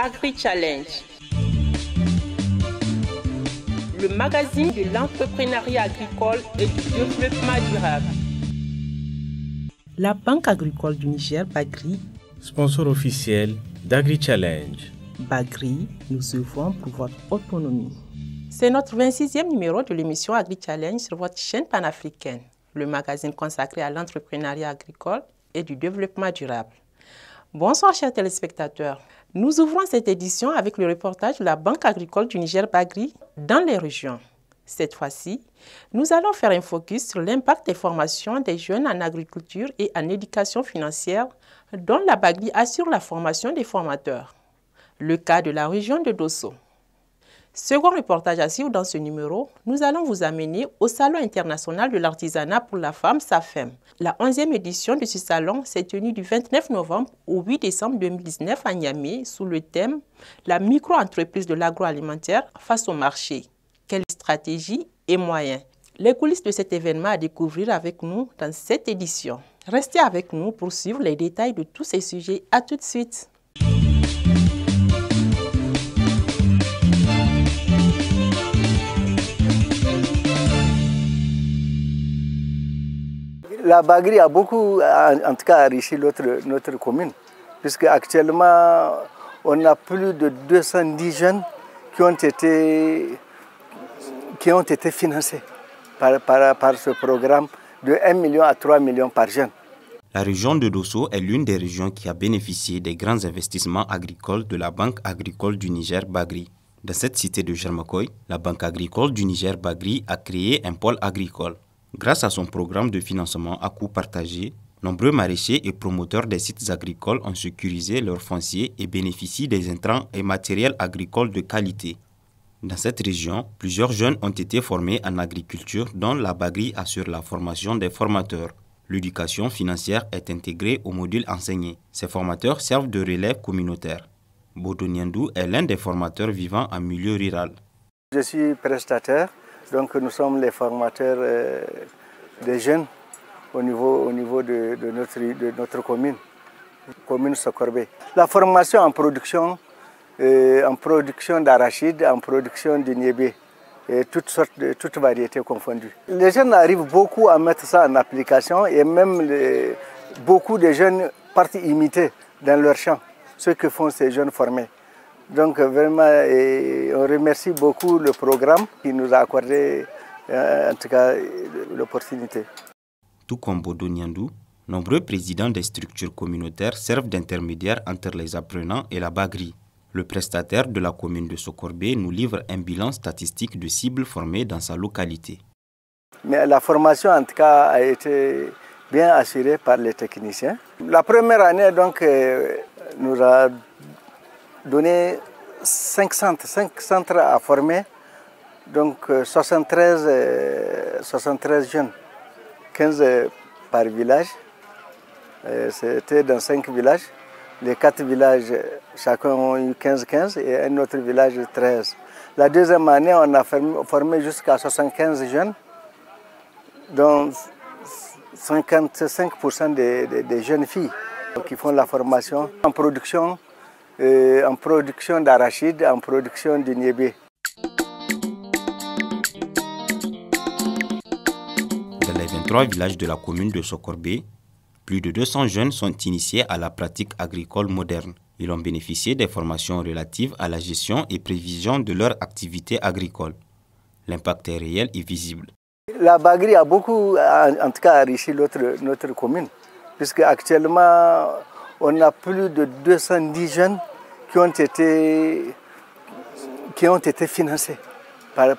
Agri-Challenge, le magazine de l'entrepreneuriat agricole et du développement durable. La Banque agricole du Niger, Bagri, sponsor officiel d'Agri-Challenge. Bagri, nous œuvrons pour votre autonomie. C'est notre 26e numéro de l'émission Agri-Challenge sur votre chaîne panafricaine, le magazine consacré à l'entrepreneuriat agricole et du développement durable. Bonsoir chers téléspectateurs. Nous ouvrons cette édition avec le reportage de la Banque agricole du Niger Bagri dans les régions. Cette fois-ci, nous allons faire un focus sur l'impact des formations des jeunes en agriculture et en éducation financière dont la Bagri assure la formation des formateurs. Le cas de la région de Dosso. Second reportage à suivre dans ce numéro, nous allons vous amener au Salon international de l'artisanat pour la femme SAFEM. La 11e édition de ce salon s'est tenue du 29 novembre au 8 décembre 2019 à Niamey sous le thème « La micro-entreprise de l'agroalimentaire face au marché. Quelles stratégies et moyens ?» Les coulisses de cet événement à découvrir avec nous dans cette édition. Restez avec nous pour suivre les détails de tous ces sujets. À tout de suite. La Bagri a beaucoup, en tout cas, enrichi notre commune, puisque actuellement, on a plus de 210 jeunes qui ont été financés par ce programme de 1 million à 3 millions par jeune. La région de Dosso est l'une des régions qui a bénéficié des grands investissements agricoles de la Banque agricole du Niger Bagri. Dans cette cité de Germakoy, la Banque agricole du Niger Bagri a créé un pôle agricole. Grâce à son programme de financement à coût partagé, nombreux maraîchers et promoteurs des sites agricoles ont sécurisé leurs fonciers et bénéficient des intrants et matériels agricoles de qualité. Dans cette région, plusieurs jeunes ont été formés en agriculture dont la Bagri assure la formation des formateurs. L'éducation financière est intégrée au module enseigné. Ces formateurs servent de relève communautaire. Bodo Niandou est l'un des formateurs vivant en milieu rural. Je suis prestataire. Donc nous sommes les formateurs des jeunes au niveau de notre commune Sokorbe. La formation en production d'arachide, en production de niébé, et toutes variétés confondues. Les jeunes arrivent beaucoup à mettre ça en application et même beaucoup de jeunes partent imiter dans leur champ ce que font ces jeunes formés. Donc vraiment, on remercie beaucoup le programme qui nous a accordé, en tout cas, l'opportunité. Tout comme Bodo Niandou, nombreux présidents des structures communautaires servent d'intermédiaires entre les apprenants et la Bagri. Le prestataire de la commune de Sokorbe nous livre un bilan statistique de cibles formées dans sa localité. Mais la formation, en tout cas, a été bien assurée par les techniciens. La première année, donc, nous a donné 5 centres à former, donc 73 jeunes, 15 par village. C'était dans 5 villages. Les 4 villages, chacun ont eu 15 et un autre village 13. La deuxième année, on a formé jusqu'à 75 jeunes, dont 55% des jeunes filles qui font la formation en production d'arachide, en production de niébé. Dans les 23 villages de la commune de Sokorbe, plus de 200 jeunes sont initiés à la pratique agricole moderne. Ils ont bénéficié des formations relatives à la gestion et prévision de leur activité agricole. L'impact est réel et visible. La Bagri a beaucoup, en tout cas, enrichi notre commune, puisque actuellement, on a plus de 210 jeunes qui ont été financés par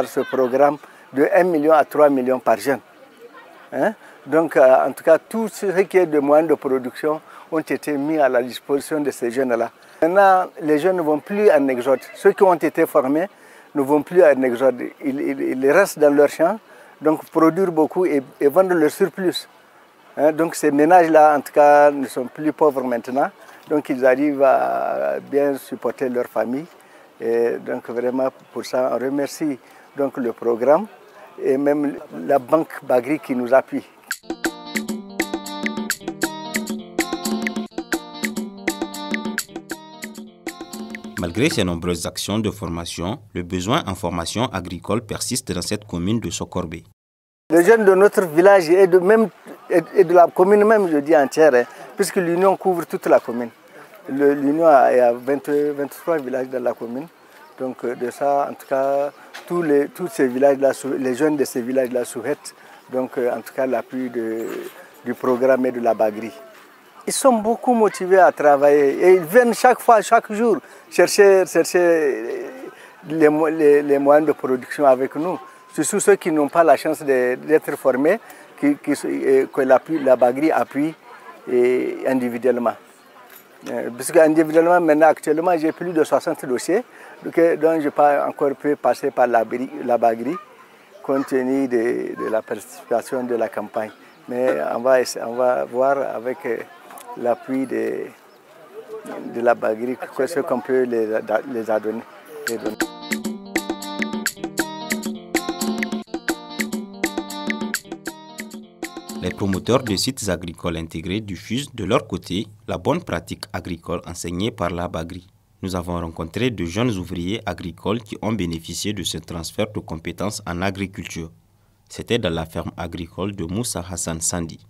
ce programme de 1 million à 3 millions par jeune. Donc, en tout cas, tout ce qui est de moyens de production ont été mis à la disposition de ces jeunes-là. Maintenant, les jeunes ne vont plus en exode. Ceux qui ont été formés ne vont plus en exode. Ils restent dans leur champ, donc produire beaucoup et vendre le surplus. Donc ces ménages-là, en tout cas, ne sont plus pauvres maintenant. Donc ils arrivent à bien supporter leur famille. Et donc vraiment pour ça, on remercie donc le programme et même la Banque Bagri qui nous appuie. Malgré ces nombreuses actions de formation, le besoin en formation agricole persiste dans cette commune de Sokorbe. Les jeunes de notre village et de la commune même, je dis entière, hein, puisque l'Union couvre toute la commune. L'Union a 23 villages dans la commune. Donc de ça, en tout cas, tous ces villages-là, les jeunes de ces villages-là souhaitent donc, en tout cas l'appui du programme et de la Bagri. Ils sont beaucoup motivés à travailler et ils viennent chaque jour, chercher les moyens de production avec nous. Surtout ceux qui n'ont pas la chance d'être formés, que la Bagri appuie individuellement. Parce qu'individuellement, maintenant, actuellement, j'ai plus de 60 dossiers, dont je n'ai pas encore pu passer par la Bagri, compte tenu de la participation de la campagne. Mais on va voir avec l'appui de la Bagri ce qu'on peut les donner. Les promoteurs de sites agricoles intégrés diffusent de leur côté la bonne pratique agricole enseignée par la Bagri. Nous avons rencontré de jeunes ouvriers agricoles qui ont bénéficié de ce transfert de compétences en agriculture. C'était dans la ferme agricole de Moussa Hassan Sandi.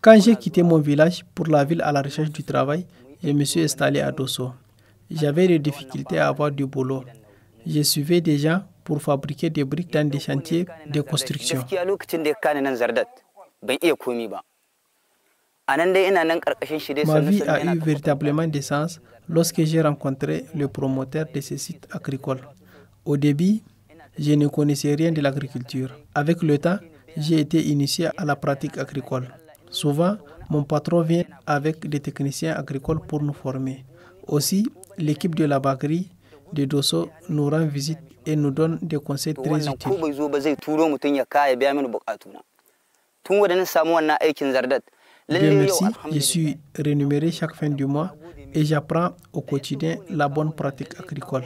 Quand j'ai quitté mon village pour la ville à la recherche du travail, je me suis installé à Dosso. J'avais des difficultés à avoir du boulot. Je suivais des gens pour fabriquer des briques dans des chantiers de construction. Ma vie a eu véritablement des sens lorsque j'ai rencontré le promoteur de ces sites agricoles. Au début, je ne connaissais rien de l'agriculture. Avec le temps, j'ai été initié à la pratique agricole. Souvent, mon patron vient avec des techniciens agricoles pour nous former. Aussi, l'équipe de la Bagri de Dosso nous rend visite et nous donne des conseils très utiles. Dieu merci, je suis rémunéré chaque fin du mois et j'apprends au quotidien la bonne pratique agricole.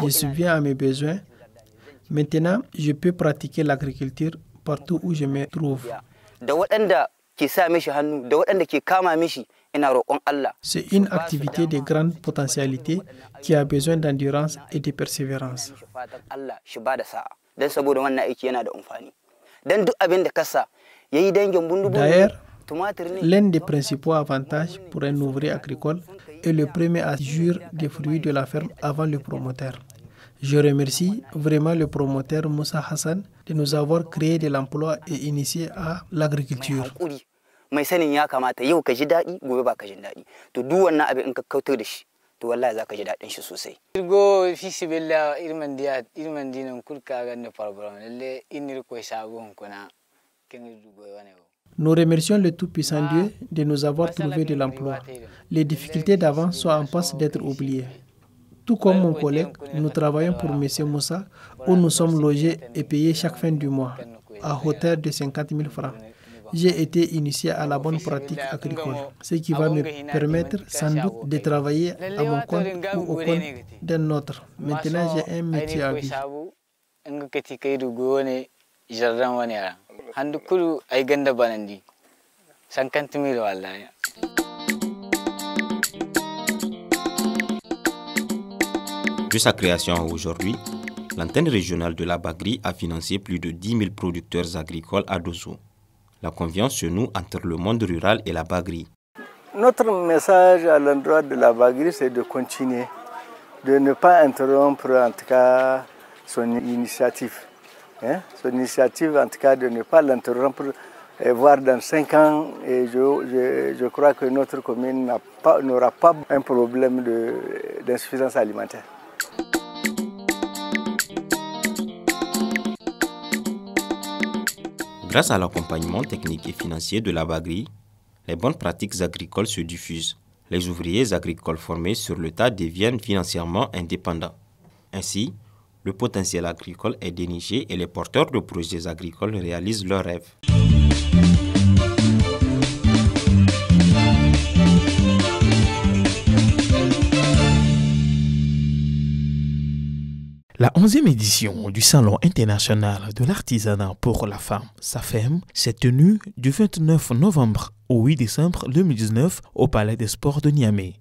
Je subviens à mes besoins. Maintenant, je peux pratiquer l'agriculture partout où je me trouve. C'est une activité de grande potentialité qui a besoin d'endurance et de persévérance. D'ailleurs, l'un des principaux avantages pour un ouvrier agricole est le premier à jouir des fruits de la ferme avant le promoteur. Je remercie vraiment le promoteur Moussa Hassan de nous avoir créé de l'emploi et initié à l'agriculture. Nous remercions le Tout-Puissant Dieu de nous avoir trouvé de l'emploi. Les difficultés d'avant sont en passe d'être oubliées. Tout comme mon collègue, nous travaillons pour M. Moussa, où nous sommes logés et payés chaque fin du mois, à hauteur de 50 000 francs. J'ai été initié à la bonne pratique agricole, ce qui va me permettre sans doute de travailler à mon compte ou au compte d'un autre. Maintenant, j'ai un métier à vie. De sa création à aujourd'hui, l'antenne régionale de la Bagri a financé plus de 10 000 producteurs agricoles à Dosso. La confiance se noue entre le monde rural et la Bagri. Notre message à l'endroit de la Bagri, c'est de continuer, de ne pas interrompre en tout cas son initiative. Son initiative, en tout cas, de ne pas l'interrompre, voire dans 5 ans, et je crois que notre commune n'aura pas un problème d'insuffisance alimentaire. Grâce à l'accompagnement technique et financier de la Bagri, les bonnes pratiques agricoles se diffusent. Les ouvriers agricoles formés sur le tas deviennent financièrement indépendants. Ainsi, le potentiel agricole est déniché et les porteurs de projets agricoles réalisent leurs rêves. La 11e édition du Salon international de l'artisanat pour la femme, SAFEM, s'est tenue du 29 novembre au 8 décembre 2019 au Palais des Sports de Niamey.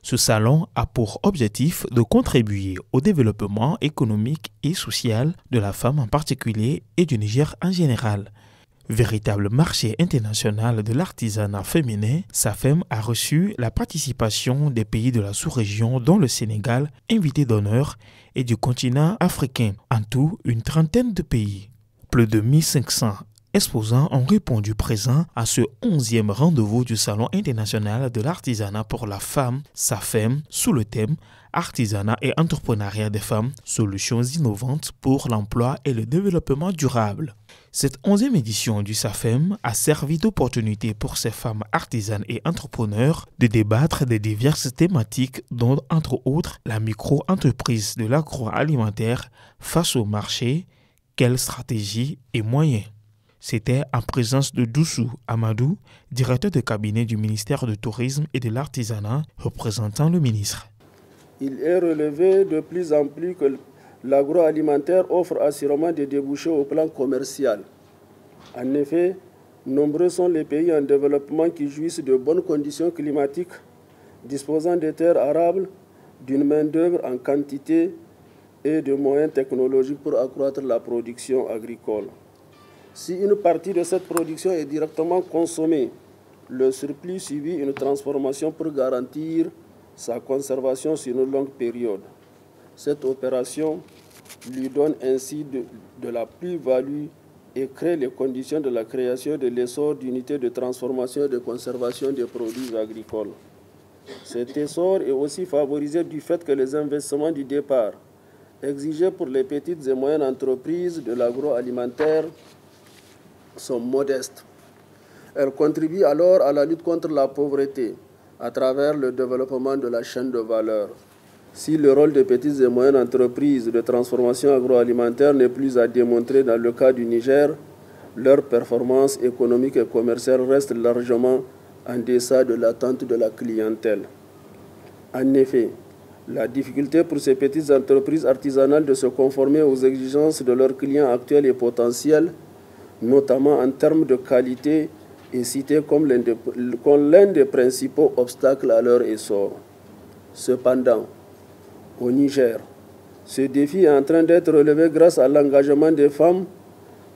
Ce salon a pour objectif de contribuer au développement économique et social de la femme en particulier et du Niger en général. Véritable marché international de l'artisanat féminin, SAFEM a reçu la participation des pays de la sous-région dont le Sénégal, invité d'honneur, et du continent africain, en tout une trentaine de pays. Plus de 1500 exposants ont répondu présents à ce 11e rendez-vous du Salon international de l'artisanat pour la femme, SAFEM, sous le thème Artisanat et entrepreneuriat des femmes, solutions innovantes pour l'emploi et le développement durable. Cette 11e édition du SAFEM a servi d'opportunité pour ces femmes artisanes et entrepreneurs de débattre des diverses thématiques dont, entre autres, la micro-entreprise de l'agroalimentaire face au marché, quelles stratégies et moyens. C'était en présence de Doussou Amadou, directeur de cabinet du ministère du Tourisme et de l'Artisanat, représentant le ministre. Il est relevé de plus en plus que l'agroalimentaire offre assurément des débouchés au plan commercial. En effet, nombreux sont les pays en développement qui jouissent de bonnes conditions climatiques, disposant de terres arables, d'une main-d'œuvre en quantité et de moyens technologiques pour accroître la production agricole. Si une partie de cette production est directement consommée, le surplus subit une transformation pour garantir sa conservation sur une longue période. Cette opération lui donne ainsi de la plus-value et crée les conditions de la création de l'essor d'unités de transformation et de conservation des produits agricoles. Cet essor est aussi favorisé du fait que les investissements du départ, exigés pour les petites et moyennes entreprises de l'agroalimentaire, sont modestes. Elles contribuent alors à la lutte contre la pauvreté à travers le développement de la chaîne de valeur. Si le rôle des petites et moyennes entreprises de transformation agroalimentaire n'est plus à démontrer dans le cas du Niger, leur performance économique et commerciale reste largement en deçà de l'attente de la clientèle. En effet, la difficulté pour ces petites entreprises artisanales de se conformer aux exigences de leurs clients actuels et potentiels, notamment en termes de qualité, est citée comme l'un des principaux obstacles à leur essor. Cependant, au Niger, ce défi est en train d'être relevé grâce à l'engagement des femmes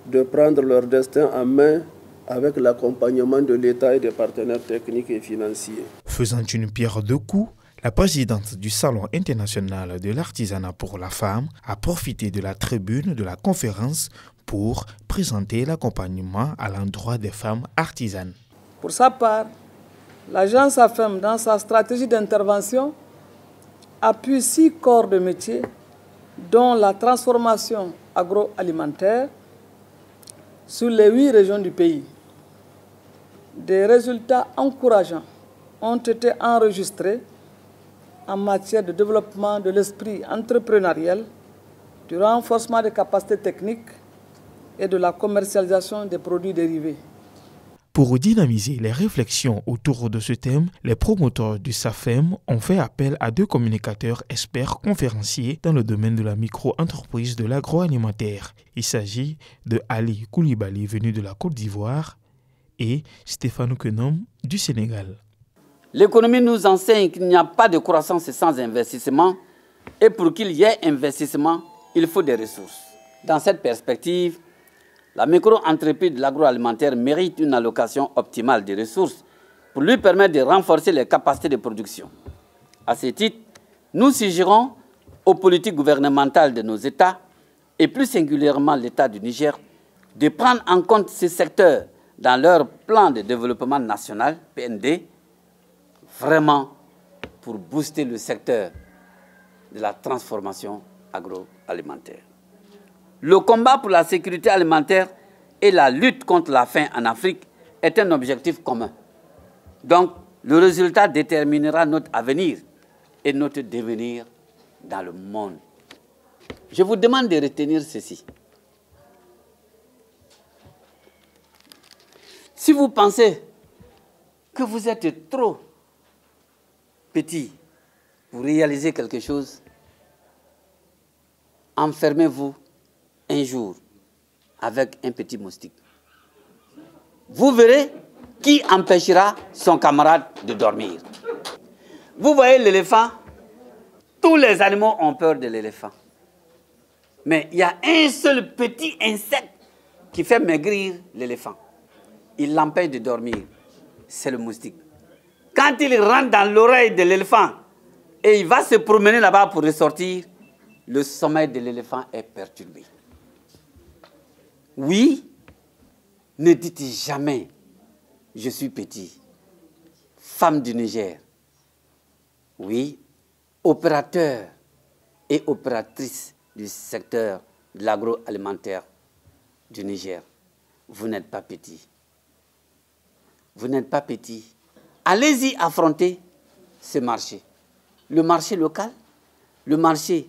de prendre leur destin en main avec l'accompagnement de l'État et des partenaires techniques et financiers. Faisant une pierre deux coups, la présidente du Salon international de l'artisanat pour la femme a profité de la tribune de la conférence pour présenter l'accompagnement à l'endroit des femmes artisanes. Pour sa part, l'agence SAFEM, dans sa stratégie d'intervention, appuie 6 corps de métier, dont la transformation agroalimentaire, sur les 8 régions du pays. Des résultats encourageants ont été enregistrés en matière de développement de l'esprit entrepreneurial, du renforcement des capacités techniques et de la commercialisation des produits dérivés. Pour dynamiser les réflexions autour de ce thème, les promoteurs du SAFEM ont fait appel à 2 communicateurs experts conférenciers dans le domaine de la micro-entreprise de l'agroalimentaire. Il s'agit de Ali Koulibaly, venu de la Côte d'Ivoire, et Stéphane Kenom du Sénégal. L'économie nous enseigne qu'il n'y a pas de croissance sans investissement, et pour qu'il y ait investissement, il faut des ressources. Dans cette perspective, la micro-entreprise de l'agroalimentaire mérite une allocation optimale des ressources pour lui permettre de renforcer les capacités de production. À ce titre, nous suggérons aux politiques gouvernementales de nos États, et plus singulièrement l'État du Niger, de prendre en compte ces secteurs dans leur plan de développement national, PND, vraiment pour booster le secteur de la transformation agroalimentaire. Le combat pour la sécurité alimentaire et la lutte contre la faim en Afrique est un objectif commun. Donc, le résultat déterminera notre avenir et notre devenir dans le monde. Je vous demande de retenir ceci. Si vous pensez que vous êtes trop petit pour réaliser quelque chose, enfermez-vous un jour avec un petit moustique. Vous verrez qui empêchera son camarade de dormir. Vous voyez l'éléphant, tous les animaux ont peur de l'éléphant. Mais il y a un seul petit insecte qui fait maigrir l'éléphant. Il l'empêche de dormir. C'est le moustique. Quand il rentre dans l'oreille de l'éléphant et il va se promener là-bas pour ressortir, le sommeil de l'éléphant est perturbé. Oui, ne dites jamais « je suis petit ». Femme du Niger, oui, opérateur et opératrice du secteur de l'agroalimentaire du Niger, vous n'êtes pas petit. Vous n'êtes pas petit. Allez-y affronter ce marché. Le marché local, le marché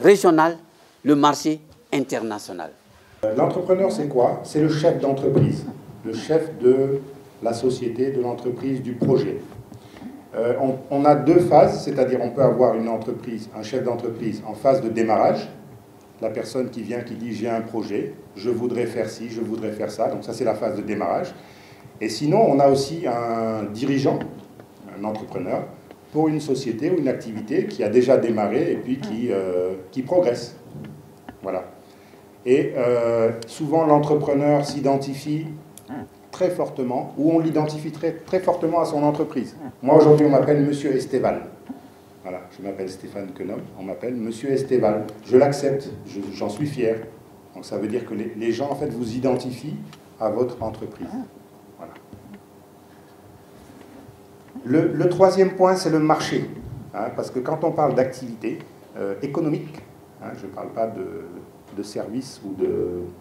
régional, le marché international. L'entrepreneur, c'est quoi? C'est le chef d'entreprise, le chef de la société, de l'entreprise, du projet. On a deux phases, c'est-à-dire on peut avoir une entreprise, un chef d'entreprise en phase de démarrage, la personne qui vient, qui dit j'ai un projet, je voudrais faire ci, je voudrais faire ça, donc ça c'est la phase de démarrage. Et sinon, on a aussi un dirigeant, un entrepreneur, pour une société ou une activité qui a déjà démarré et puis qui progresse. Voilà. Et souvent, l'entrepreneur s'identifie très fortement, ou on l'identifie très fortement à son entreprise. Moi, aujourd'hui, on m'appelle Monsieur Esteval. Voilà, je m'appelle Stéphane Quenom, on m'appelle Monsieur Esteval. Je l'accepte, j'en suis fier. Donc ça veut dire que les gens, en fait, vous identifient à votre entreprise. Voilà. Le troisième point, c'est le marché. Hein, parce que quand on parle d'activité économique, hein, je ne parle pas de services ou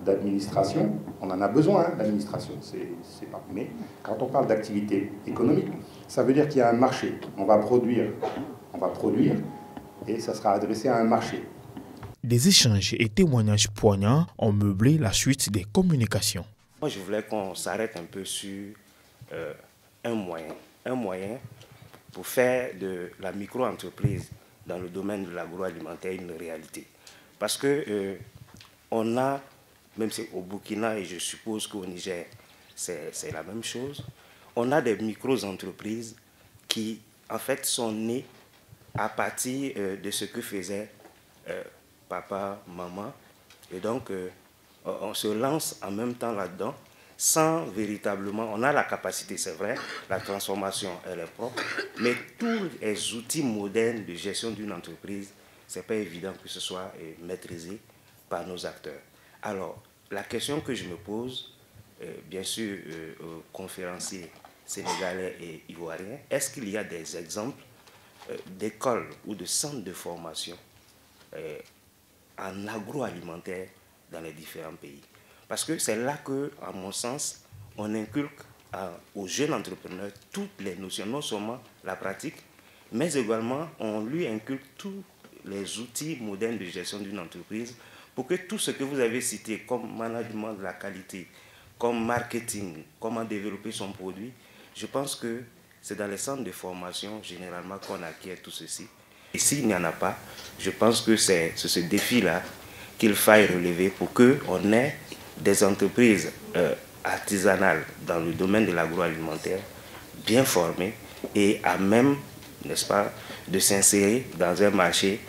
d'administration, on en a besoin, hein, l'administration, c'est pas. Mais quand on parle d'activité économique, ça veut dire qu'il y a un marché. On va produire et ça sera adressé à un marché. Des échanges et témoignages poignants ont meublé la suite des communications. Moi, je voulais qu'on s'arrête un peu sur un moyen pour faire de la micro-entreprise dans le domaine de l'agroalimentaire une réalité. Parce que on a, même au Burkina et je suppose qu'au Niger, c'est la même chose, on a des micro-entreprises qui, en fait, sont nées à partir de ce que faisait papa, maman. Et donc, on se lance en même temps là-dedans, sans véritablement... On a la capacité, c'est vrai, la transformation, elle est propre, mais tous les outils modernes de gestion d'une entreprise, ce n'est pas évident que ce soit maîtrisé par nos acteurs. Alors, la question que je me pose, bien sûr, aux conférenciers sénégalais et ivoiriens, est-ce qu'il y a des exemples d'écoles ou de centres de formation en agroalimentaire dans les différents pays? Parce que c'est là que, à mon sens, on inculque aux jeunes entrepreneurs toutes les notions, non seulement la pratique, mais également on lui inculque tous les outils modernes de gestion d'une entreprise pour que tout ce que vous avez cité comme management de la qualité, comme marketing, comment développer son produit, je pense que c'est dans les centres de formation généralement qu'on acquiert tout ceci. Et s'il n'y en a pas, je pense que c'est ce défi-là qu'il faille relever pour qu'on ait des entreprises artisanales dans le domaine de l'agroalimentaire bien formées et à même, n'est-ce pas, de s'insérer dans un marché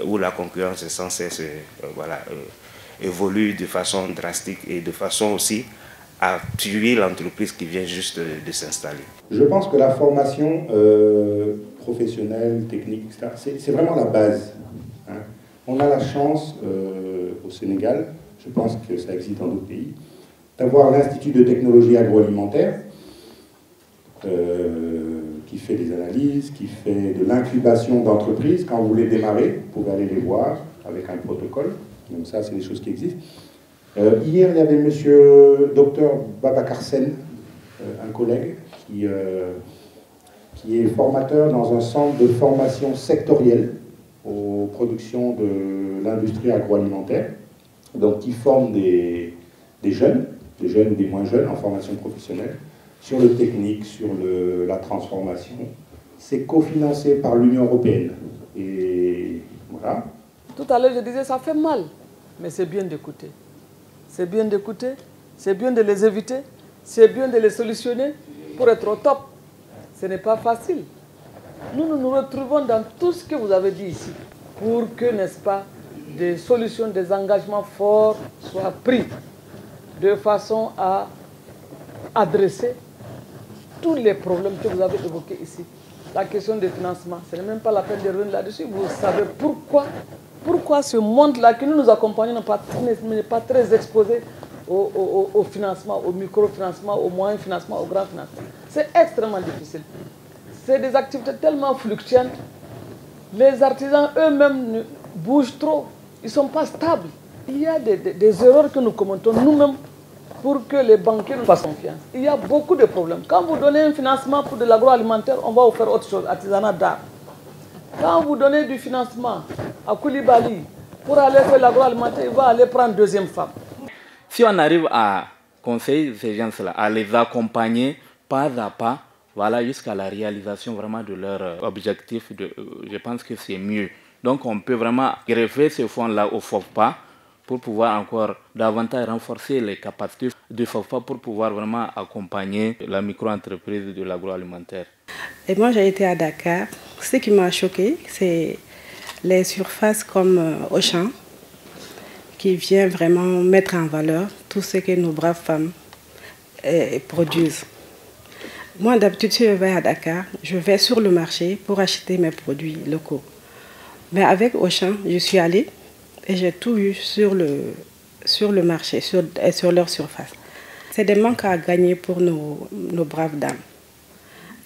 où la concurrence est sans cesse évolue de façon drastique et de façon aussi à tuer l'entreprise qui vient juste de s'installer. Je pense que la formation professionnelle, technique, etc., c'est vraiment la base. Hein. On a la chance au Sénégal, je pense que ça existe dans d'autres pays, d'avoir l'Institut de technologie agroalimentaire qui fait des analyses, qui fait de l'incubation d'entreprises. Quand vous voulez démarrer, vous pouvez aller les voir avec un protocole. Donc ça, c'est des choses qui existent. Hier, il y avait monsieur Dr Babacar Sen, un collègue qui est formateur dans un centre de formation sectorielle aux productions de l'industrie agroalimentaire. Donc, qui forme des jeunes ou des moins jeunes en formation professionnelle sur le technique, sur la transformation. C'est cofinancé par l'Union européenne. Et voilà, Tout à l'heure, je disais, ça fait mal. Mais c'est bien d'écouter. C'est bien d'écouter, c'est bien de les éviter, c'est bien de les solutionner pour être au top. Ce n'est pas facile. Nous nous retrouvons dans tout ce que vous avez dit ici pour que, n'est-ce pas, des solutions, des engagements forts soient pris de façon à adresser tous les problèmes que vous avez évoqués ici. La question des financements, ce n'est même pas la peine de revenir là-dessus. Vous savez pourquoi ce monde-là que nous accompagnons n'est pas très exposé au financement, au microfinancement, au moyen financement, au grand financement. C'est extrêmement difficile. C'est des activités tellement fluctuantes. Les artisans eux-mêmes bougent trop. Ils ne sont pas stables. Il y a des erreurs que nous commettons nous-mêmes pour que les banquiers nous fassent confiance. Il y a beaucoup de problèmes. Quand vous donnez un financement pour de l'agroalimentaire, on va vous faire autre chose, artisanat d'art. Quand vous donnez du financement à Koulibaly pour aller faire l'agroalimentaire, il va aller prendre deuxième femme. Si on arrive à conseiller ces gens-là, à les accompagner pas à pas, voilà, jusqu'à la réalisation vraiment de leur objectif, je pense que c'est mieux. Donc on peut vraiment greffer ce fonds-là au FOFPA pour pouvoir encore davantage renforcer les capacités du FOFPA pour pouvoir vraiment accompagner la micro-entreprise de l'agroalimentaire. Et moi j'ai été à Dakar. Ce qui m'a choqué, c'est les surfaces comme Auchan qui vient vraiment mettre en valeur tout ce que nos braves femmes produisent. Moi d'habitude si je vais à Dakar, je vais sur le marché pour acheter mes produits locaux. Mais avec Auchan, je suis allée et j'ai tout eu sur le marché, sur leur surface. C'est des manques à gagner pour nos braves dames.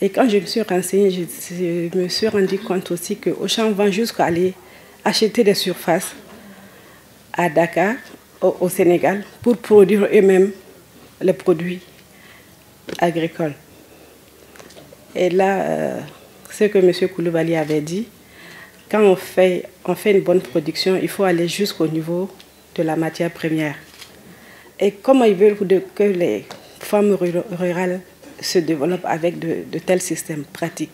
Et quand je me suis renseignée, je me suis rendu compte aussi que Auchan vend jusqu'à aller acheter des surfaces à Dakar, au Sénégal, pour produire eux-mêmes les produits agricoles. Et là, ce que M. Koulibaly avait dit, quand on fait une bonne production, il faut aller jusqu'au niveau de la matière première. Et comment ils veulent que les femmes rurales se développent avec de tels systèmes pratiques?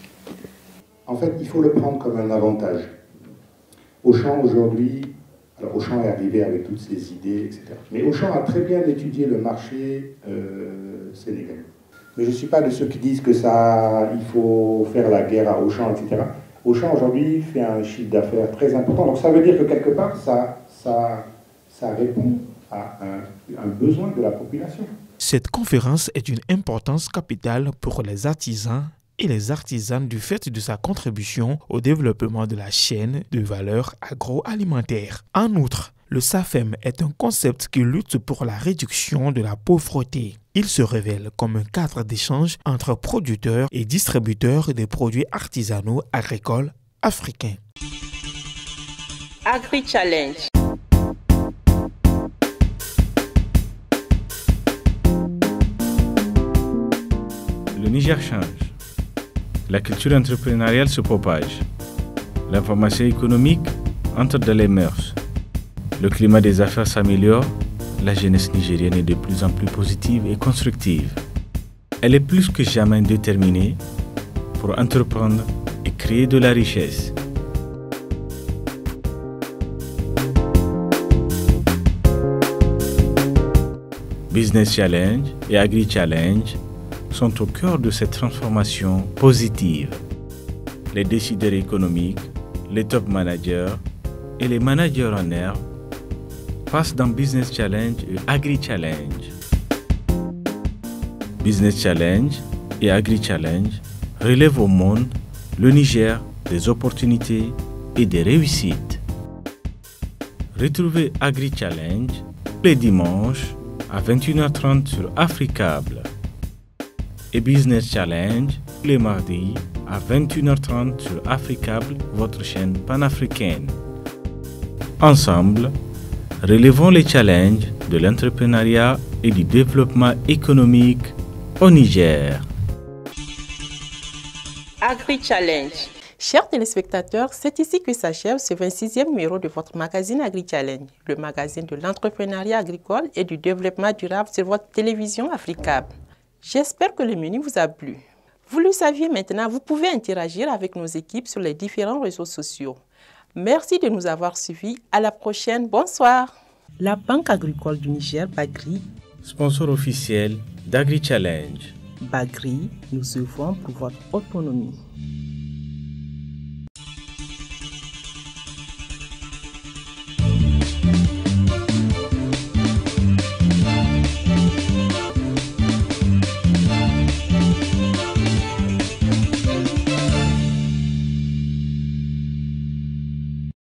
En fait, il faut le prendre comme un avantage. Auchan aujourd'hui, alors Auchan est arrivé avec toutes ses idées, etc. Mais Auchan a très bien étudié le marché sénégalais. Mais je ne suis pas de ceux qui disent que il faut faire la guerre à Auchan, etc. Auchan aujourd'hui fait un chiffre d'affaires très important. Donc ça veut dire que quelque part, ça répond à un besoin de la population. Cette conférence est d'une importance capitale pour les artisans et les artisanes du fait de sa contribution au développement de la chaîne de valeur agroalimentaire. En outre, le SAFEM est un concept qui lutte pour la réduction de la pauvreté. Il se révèle comme un cadre d'échange entre producteurs et distributeurs des produits artisanaux agricoles africains. Agri-Challenge. Le Niger change. La culture entrepreneuriale se propage. L'information économique entre dans les mœurs. Le climat des affaires s'améliore. La jeunesse nigérienne est de plus en plus positive et constructive. Elle est plus que jamais déterminée pour entreprendre et créer de la richesse. Business Challenge et Agri Challenge sont au cœur de cette transformation positive. Les décideurs économiques, les top managers et les managers en herbe passent dans Business Challenge et Agri Challenge. Business Challenge et Agri Challenge relèvent au monde, le Niger, des opportunités et des réussites. Retrouvez Agri Challenge les dimanches à 21h30 sur Africable et Business Challenge les mardis à 21h30 sur Africable, votre chaîne panafricaine. Ensemble, relevons les challenges de l'entrepreneuriat et du développement économique au Niger. Agri-Challenge. Chers téléspectateurs, c'est ici que s'achève ce 26e numéro de votre magazine Agri-Challenge, le magazine de l'entrepreneuriat agricole et du développement durable sur votre télévision Africable. J'espère que le menu vous a plu. Vous le saviez maintenant, vous pouvez interagir avec nos équipes sur les différents réseaux sociaux. Merci de nous avoir suivis. À la prochaine. Bonsoir. La Banque agricole du Niger, Bagri, sponsor officiel d'Agri Challenge. Bagri, nous œuvrons pour votre autonomie.